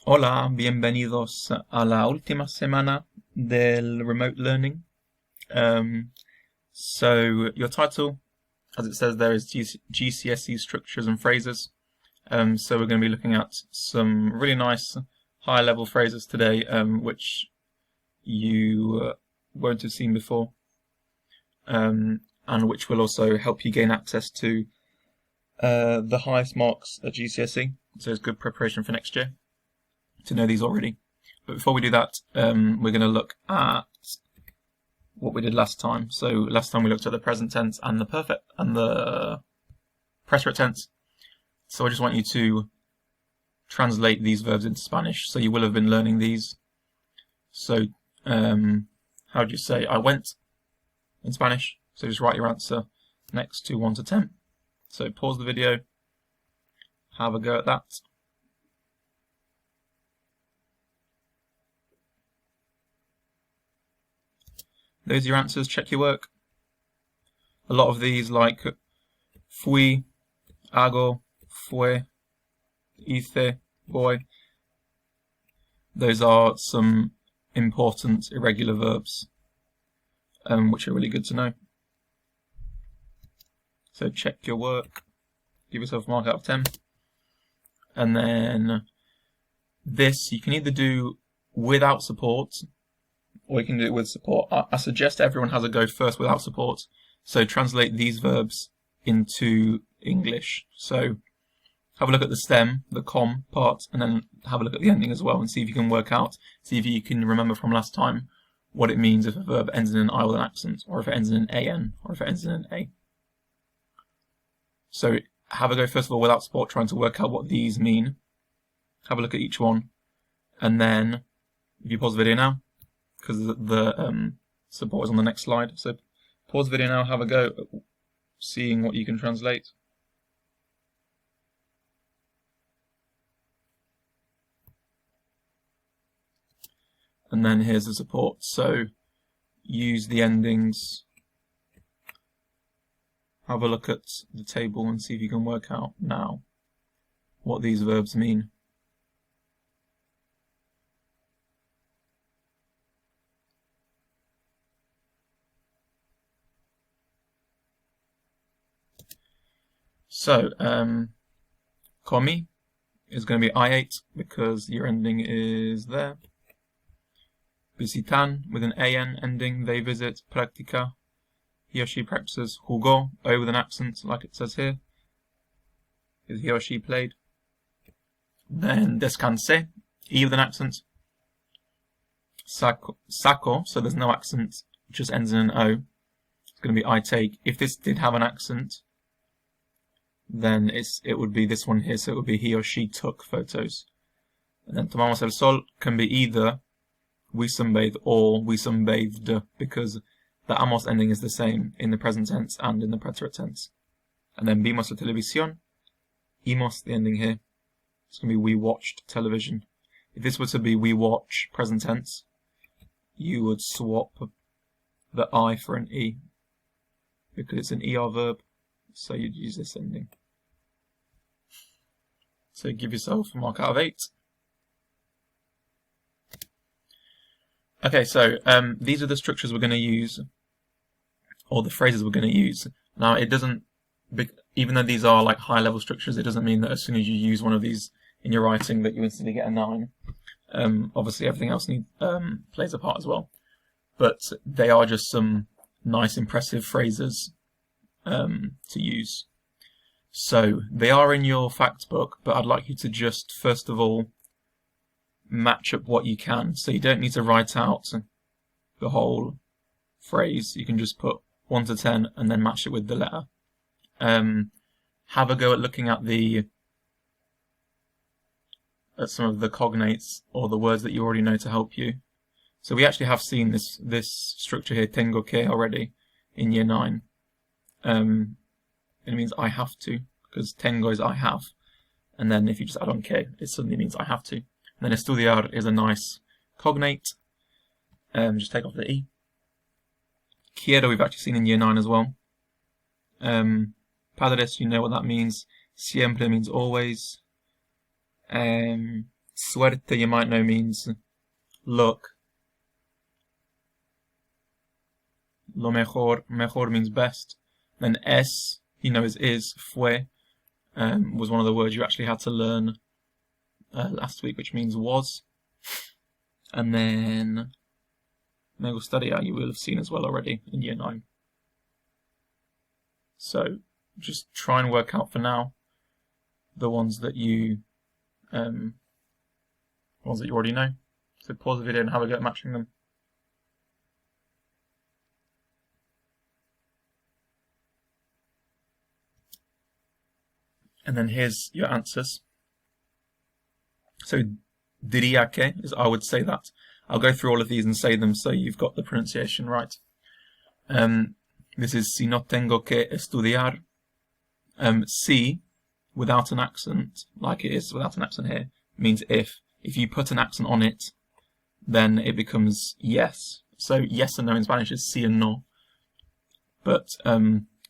Hola, bienvenidos a la última semana del remote learning. So your title, as it says there, is GCSE structures and phrases. So we're going to be looking at some really nice high-level phrases today, which you won't have seen before, and which will also help you gain access to the highest marks at GCSE. So it's good preparation for next year to know these already. But before we do that, we're going to look at what we did last time. So last time we looked at the present tense and the perfect and the present tense. So I just want you to translate these verbs into Spanish. So you will have been learning these. So how do you say I went in Spanish? So just write your answer next to 1 to 10. So pause the video, have a go at that. Those are your answers, check your work. A lot of these, like fui, hago, fue, hice, voy, those are some important irregular verbs, which are really good to know. So check your work, give yourself a mark out of 10. And then this, you can either do without support, or you can do it with support. I suggest everyone has a go first without support. So translate these verbs into English. So have a look at the stem, the com part, and then have a look at the ending as well and see if you can work out, see if you can remember from last time what it means if a verb ends in an I with an accent, or if it ends in an AN, or if it ends in an A. So have a go first of all without support, trying to work out what these mean. Have a look at each one, and then if you pause the video now, because the support is on the next slide. So pause the video now, have a go at seeing what you can translate. And then here's the support. So use the endings. Have a look at the table and see if you can work out now what these verbs mean. So, comí is going to be I ate because your ending is there. Visitan with an AN ending, they visit. Practica, he or she practices. Jugó, O with an accent, like it says here, because he or she played. Then descansé, E with an accent. Saco, so there's no accent, it just ends in an O. It's going to be I take. If this did have an accent, then it would be this one here, so it would be he or she took photos. And then tomamos el sol can be either we sunbathed or we sunbathed, because the amos ending is the same in the present tense and in the preterite tense. And then vimos la televisión, imos, the ending here, it's going to be we watched television. If this were to be we watch present tense, you would swap the I for an E, because it's an ER verb. So you'd use this ending. So give yourself a mark out of 8. Okay, so these are the structures we're going to use, or the phrases we're going to use. Now, it doesn't, even though these are like high-level structures, it doesn't mean that as soon as you use one of these in your writing that you instantly get a 9. Obviously, everything else plays a part as well. But they are just some nice, impressive phrases to use. So they are in your fact book, but I'd like you to just first of all match up what you can. So you don't need to write out the whole phrase. You can just put 1 to 10 and then match it with the letter. Have a go at looking at some of the cognates or the words that you already know to help you. So we actually have seen this structure here, tengo que, already in year 9. It means I have to, because tengo is I have, and then if you just add on que, it suddenly means I have to. And then estudiar is a nice cognate. Just take off the E. Quiero we've actually seen in year 9 as well. Padres, you know what that means. Siempre means always. Suerte, you might know, means luck. Lo mejor, mejor means best. Then es, you know, is fue, was one of the words you actually had to learn last week, which means was. And then me gustaría, you will have seen as well already in Year 9. So just try and work out for now the ones that you already know. So pause the video and have a go at matching them. And then here's your answers. So diría que is I would say that. I'll go through all of these and say them so you've got the pronunciation right. This is si no tengo que estudiar. Si, without an accent, like it is without an accent here, means if. If you put an accent on it, then it becomes yes. So yes and no in Spanish is si and no. But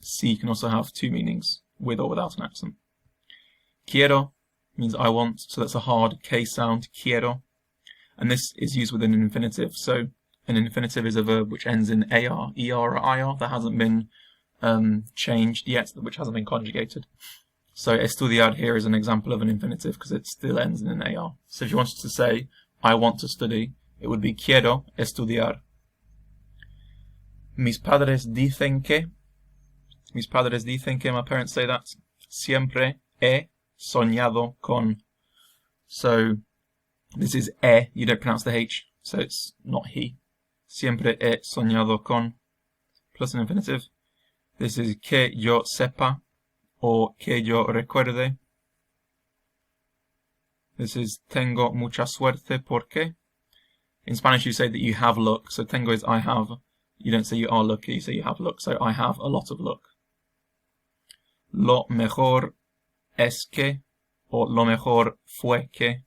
si can also have two meanings, with or without an accent. Quiero means I want, so that's a hard K sound, quiero. And this is used with an infinitive. So an infinitive is a verb which ends in AR, ER or IR that hasn't been changed yet, which hasn't been conjugated. So estudiar here is an example of an infinitive because it still ends in an AR. So if you wanted to say, I want to study, it would be quiero estudiar. Mis padres dicen que, my parents say that, siempre he soñado con. So this is you don't pronounce the H, so it's not he. Siempre he soñado con, plus an infinitive. This is que yo sepa, or que yo recuerde. This is tengo mucha suerte porque. In Spanish you say that you have luck, so tengo is I have. You don't say you are lucky, you say you have luck, so I have a lot of luck. Lo mejor es que, or lo mejor fue que.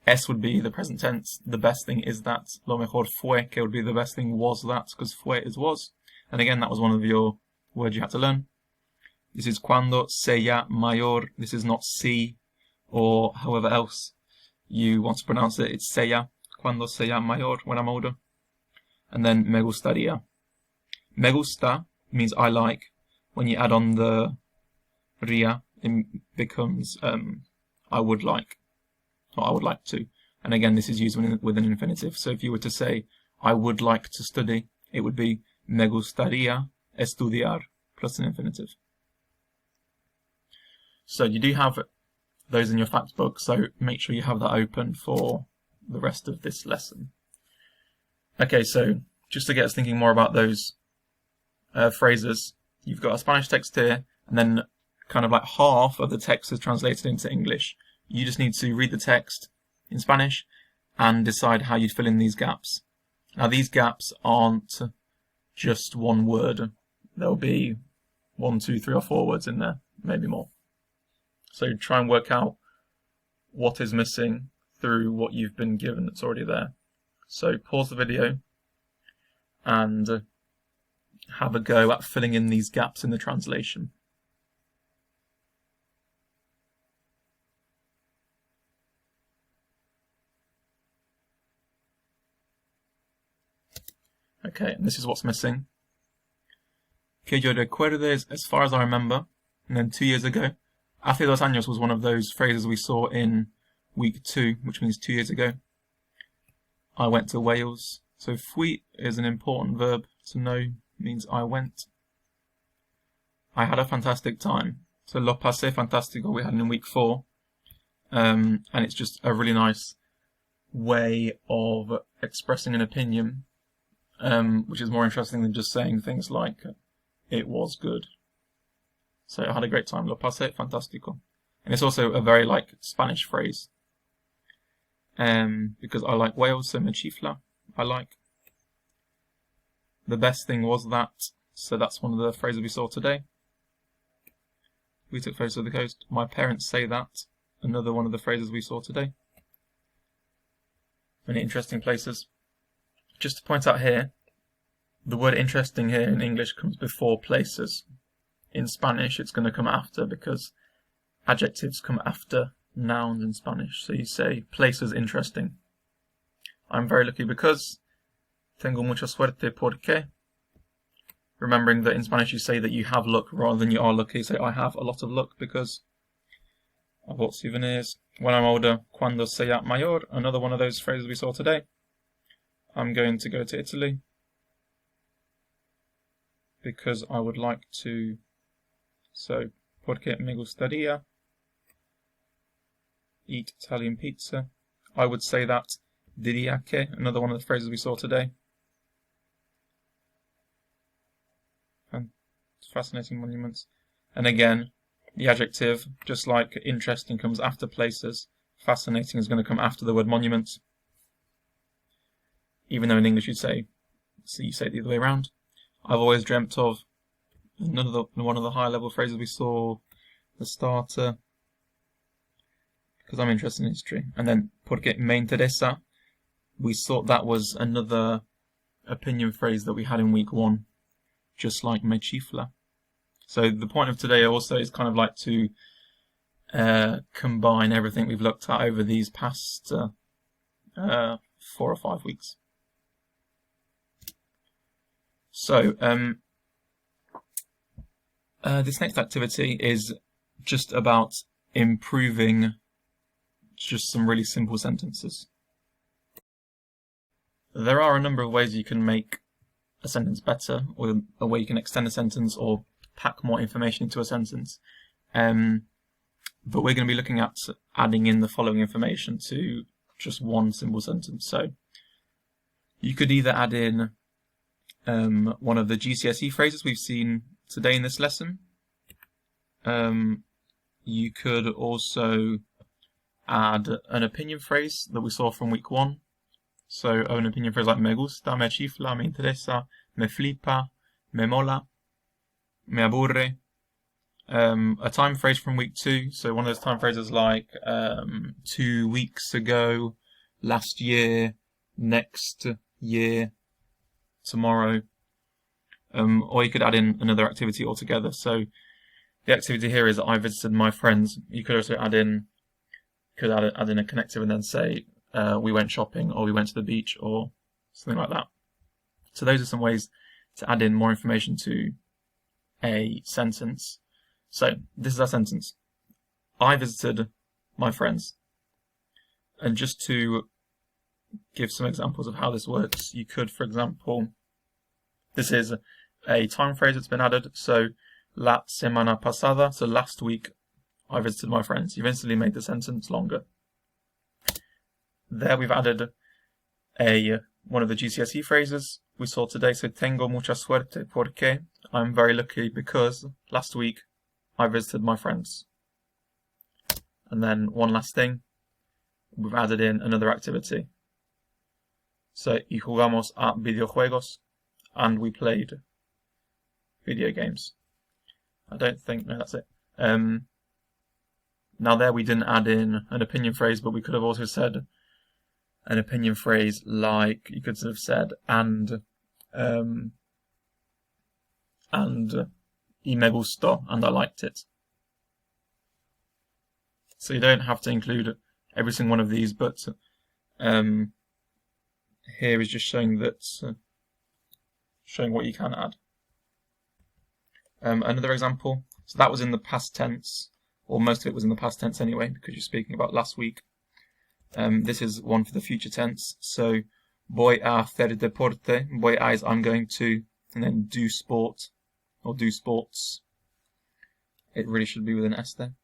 Es would be the present tense, the best thing is that. Lo mejor fue que would be the best thing was that, because fue is was. And again, that was one of your words you had to learn. This is cuando sea mayor. This is not si, or however else you want to pronounce it. It's sea, cuando sea mayor, when I'm older. And then me gustaría. Me gusta means I like. When you add on the ria, it becomes I would like, or I would like to. And again, this is used with an infinitive. So if you were to say, I would like to study, it would be me gustaría estudiar, plus an infinitive. So you do have those in your fact book, so make sure you have that open for the rest of this lesson. Okay, so just to get us thinking more about those phrases, you've got a Spanish text here, and then kind of like half of the text is translated into English. You just need to read the text in Spanish and decide how you fill in these gaps. Now these gaps aren't just one word. There'll be 1, 2, 3 or 4 words in there, maybe more. So try and work out what is missing through what you've been given that's already there. So pause the video and have a go at filling in these gaps in the translation. Okay, and this is what's missing. Que yo recuerde, as far as I remember, and then 2 years ago. Hace 2 años was one of those phrases we saw in week 2, which means 2 years ago. I went to Wales. So fui is an important verb to know, means I went. I had a fantastic time. So lo pasé fantástico we had in week 4. And it's just a really nice way of expressing an opinion, which is more interesting than just saying things like, it was good. So I had a great time. Lo pasé fantástico. And it's also a very like Spanish phrase. Because I like Wales, so me chifla, I like. The best thing was that. So that's one of the phrases we saw today. We took photos of the coast. My parents say that. Another one of the phrases we saw today. Many interesting places. Just to point out here, the word interesting here in English comes before places. In Spanish, it's going to come after because adjectives come after nouns in Spanish. So you say places interesting. I'm very lucky because. Tengo mucha suerte porque. Remembering that in Spanish you say that you have luck rather than you are lucky. So I have a lot of luck because I bought souvenirs. When I'm older, cuando sea mayor, another one of those phrases we saw today. I'm going to go to Italy because I would like to. So, porque me gustaría eat Italian pizza. I would say that. Diría que, another one of the phrases we saw today. And fascinating monuments. And again, the adjective, just like interesting comes after places, fascinating is going to come after the word monument. Even though in English you say it the other way around. I've always dreamt of one of the high level phrases we saw, the starter, because I'm interested in history. And then, porque me interesa, we thought that was another opinion phrase that we had in week 1, just like me chifla. So the point of today also is kind of like to combine everything we've looked at over these past 4 or 5 weeks. So this next activity is just about improving just some really simple sentences. There are a number of ways you can make a sentence better, or a way you can extend a sentence or pack more information into a sentence. But we're going to be looking at adding in the following information to just one simple sentence. So you could either add in one of the GCSE phrases we've seen today in this lesson. You could also add an opinion phrase that we saw from week 1. So an opinion phrase like me gusta, me chifla, me interesa, me flipa, me mola, me aburre. A time phrase from week 2. So one of those time phrases like 2 weeks ago, last year, next year, tomorrow. Or you could add in another activity altogether. So the activity here is I visited my friends. You could also add in a connective and then say we went shopping, or we went to the beach, or something like that. So those are some ways to add in more information to a sentence. So this is our sentence. I visited my friends. And just to give some examples of how this works, you could, for example, this is a time phrase that's been added. So la semana pasada, so last week, I visited my friends. You've instantly made the sentence longer. There we've added one of the GCSE phrases we saw today. So tengo mucha suerte porque, I'm very lucky because last week I visited my friends. And then one last thing, we've added in another activity. So y jugamos a videojuegos, and we played video games. No, that's it. Now there we didn't add in an opinion phrase, but we could have also said an opinion phrase like, you could have said, and y me gustó, and I liked it. So you don't have to include every single one of these, but here is just showing what you can add. Another example, so that was in the past tense, or most of it was in the past tense anyway, because you're speaking about last week. This is one for the future tense. So, voy a hacer deporte. Voy a is I'm going to, and then do sport, or do sports. It really should be with an S there.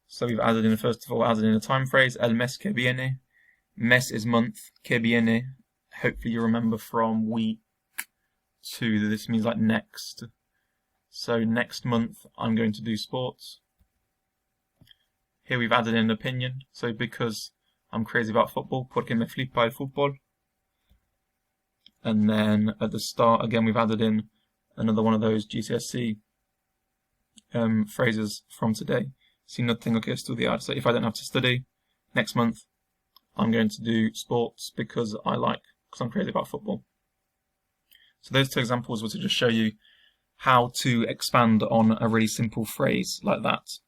So we've added in, first of all, added in a time phrase, el mes que viene. Mes is month, que viene. Hopefully you remember from week 2 that this means like next. So next month I'm going to do sports. Here we've added in an opinion. So because I'm crazy about football, porque me flipa el fútbol. And then at the start, again, we've added in another one of those GCSE phrases from today. Si no tengo que estudiar. So if I don't have to study next month, I'm going to do sports because I'm crazy about football. So those 2 examples were to just show you how to expand on a really simple phrase like that.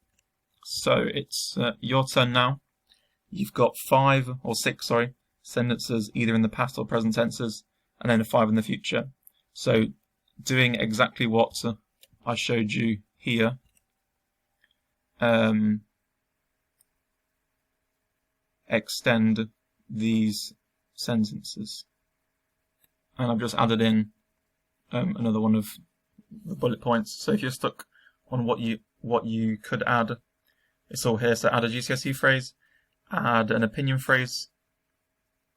So it's your turn now. You've got 5 or 6, sentences either in the past or present tenses, and then a 5 in the future. So doing exactly what I showed you here. Extend these sentences. And I've just added in another one of the bullet points. So if you're stuck on what you could add, it's all here. So add a GCSE phrase, add an opinion phrase,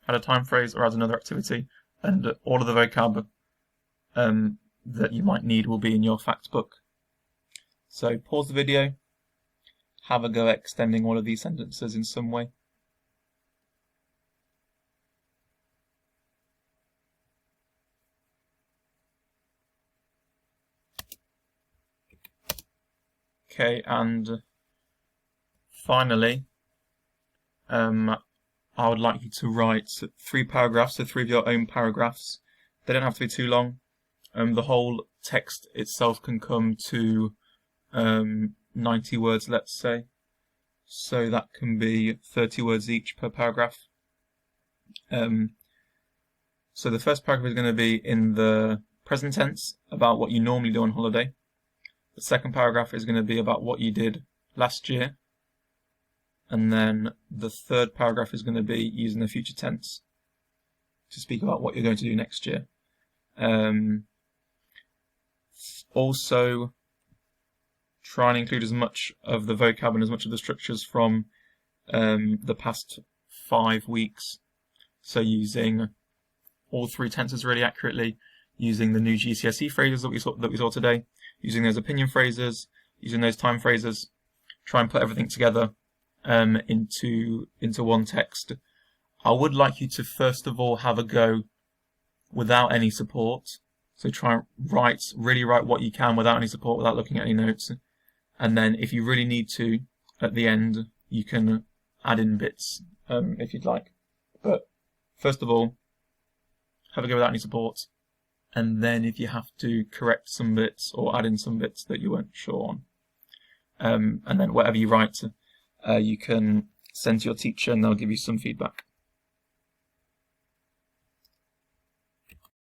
add a time phrase, or add another activity, and all of the vocab that you might need will be in your fact book. So pause the video, have a go at extending all of these sentences in some way. Okay, and finally, I would like you to write 3 paragraphs, so 3 of your own paragraphs. They don't have to be too long. The whole text itself can come to 90 words, let's say. So that can be 30 words each per paragraph. So the first paragraph is going to be in the present tense about what you normally do on holiday. The second paragraph is going to be about what you did last year. And then the third paragraph is going to be using the future tense to speak about what you're going to do next year. Also, try and include as much of the vocab and as much of the structures from the past 5 weeks. So using all 3 tenses really accurately, using the new GCSE phrases that we saw today, using those opinion phrases, using those time phrases. Try and put everything together into one text. I would like you to first of all have a go without any support. So try and really write what you can without any support, without looking at any notes. And then if you really need to, at the end, you can add in bits if you'd like. But first of all, have a go without any support. And then if you have to correct some bits or add in some bits that you weren't sure on. And then whatever you write, you can send to your teacher and they'll give you some feedback.